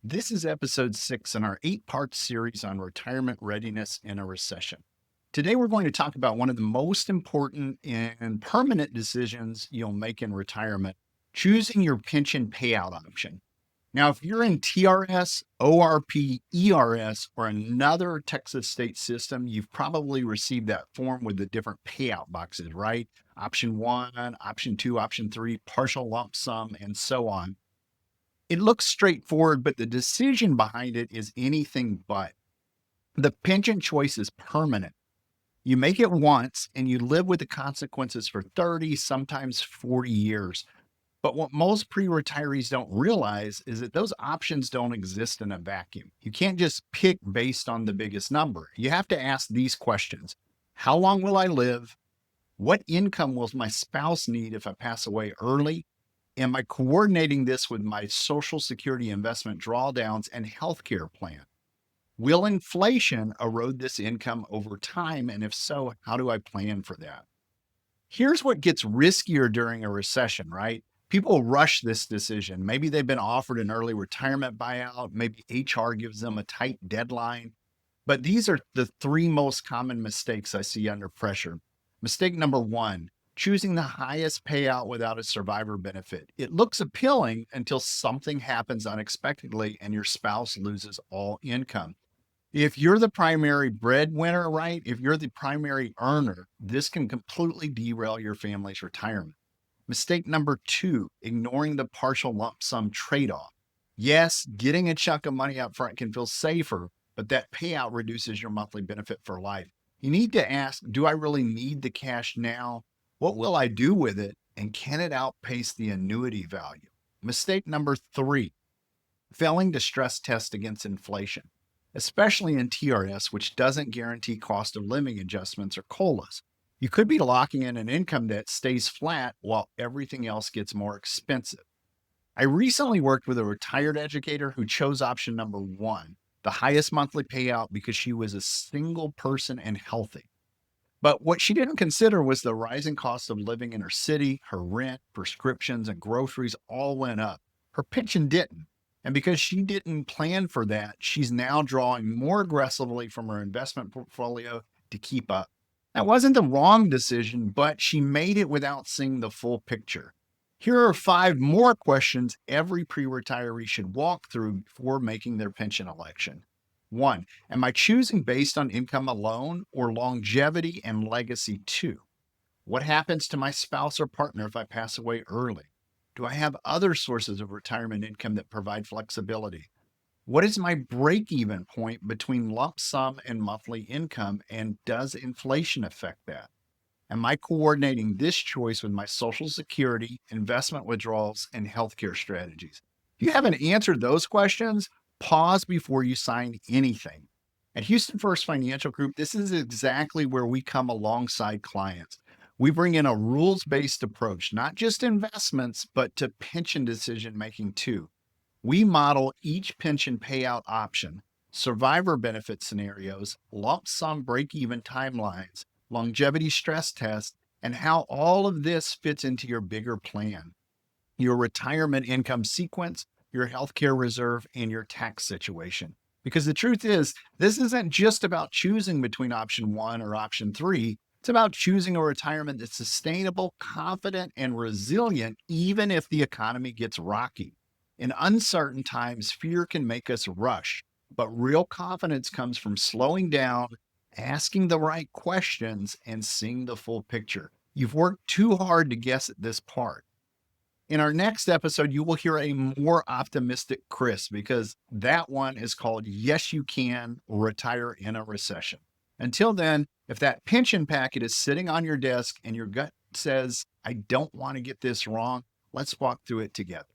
This is episode 6 in our 8-part series on retirement readiness in a recession. Today, we're going to talk about one of the most important and permanent decisions you'll make in retirement, choosing your pension payout option. Now, if you're in TRS, ORP, ERS, or another Texas state system, you've probably received that form with the different payout boxes, right? Option 1, option 2, option 3, partial lump sum, and so on. It looks straightforward, but the decision behind it is anything but. The pension choice is permanent. You make it once and you live with the consequences for 30, sometimes 40 years. But what most pre retirees don't realize is that those options don't exist in a vacuum. You can't just pick based on the biggest number. You have to ask these questions: how long will I live? What income will my spouse need if I pass away early? Am I coordinating this with my Social Security investment drawdowns and healthcare plan? Will inflation erode this income over time? And if so, how do I plan for that? Here's what gets riskier during a recession, right? People rush this decision. Maybe they've been offered an early retirement buyout. Maybe HR gives them a tight deadline. But these are the three most common mistakes I see under pressure. Mistake number one: choosing the highest payout without a survivor benefit. It looks appealing until something happens unexpectedly and your spouse loses all income. If you're the primary breadwinner, right? If you're the primary earner, this can completely derail your family's retirement. Mistake number two: ignoring the partial lump sum trade off. Yes, getting a chunk of money up front can feel safer, but that payout reduces your monthly benefit for life. You need to ask: do I really need the cash now? What will I do with it? And can it outpace the annuity value? Mistake number three: failing to stress test against inflation, especially in TRS, which doesn't guarantee cost of living adjustments or COLAs. You could be locking in an income that stays flat while everything else gets more expensive. I recently worked with a retired educator who chose option number one, the highest monthly payout, because she was a single person and healthy. But what she didn't consider was the rising cost of living in her city. Her rent, prescriptions, and groceries all went up. Her pension didn't. And because she didn't plan for that, she's now drawing more aggressively from her investment portfolio to keep up. That wasn't the wrong decision, but she made it without seeing the full picture. Here are 5 more questions every pre retiree should walk through before making their pension election. 1. Am I choosing based on income alone or longevity and legacy too? What happens to my spouse or partner if I pass away early? Do I have other sources of retirement income that provide flexibility? What is my break even point between lump sum and monthly income, and does inflation affect that? Am I coordinating this choice with my Social Security, investment withdrawals, and healthcare strategies? If you haven't answered those questions, pause before you sign anything. At Houston First Financial Group, this is exactly where we come alongside clients. We bring in a rules based approach, not just investments, but to pension decision making too. We model each pension payout option, survivor benefit scenarios, lump sum break even timelines, longevity stress test, and how all of this fits into your bigger plan, your retirement income sequence, your healthcare reserve, and your tax situation. Because the truth is, this isn't just about choosing between option one or option three. It's about choosing a retirement that's sustainable, confident, and resilient, even if the economy gets rocky. In uncertain times, fear can make us rush, but real confidence comes from slowing down, asking the right questions, and seeing the full picture. You've worked too hard to guess at this part. In our next episode, you will hear a more optimistic Chris, because that one is called Yes, You Can Retire in a Recession. Until then, if that pension packet is sitting on your desk and your gut says, I don't want to get this wrong, let's walk through it together.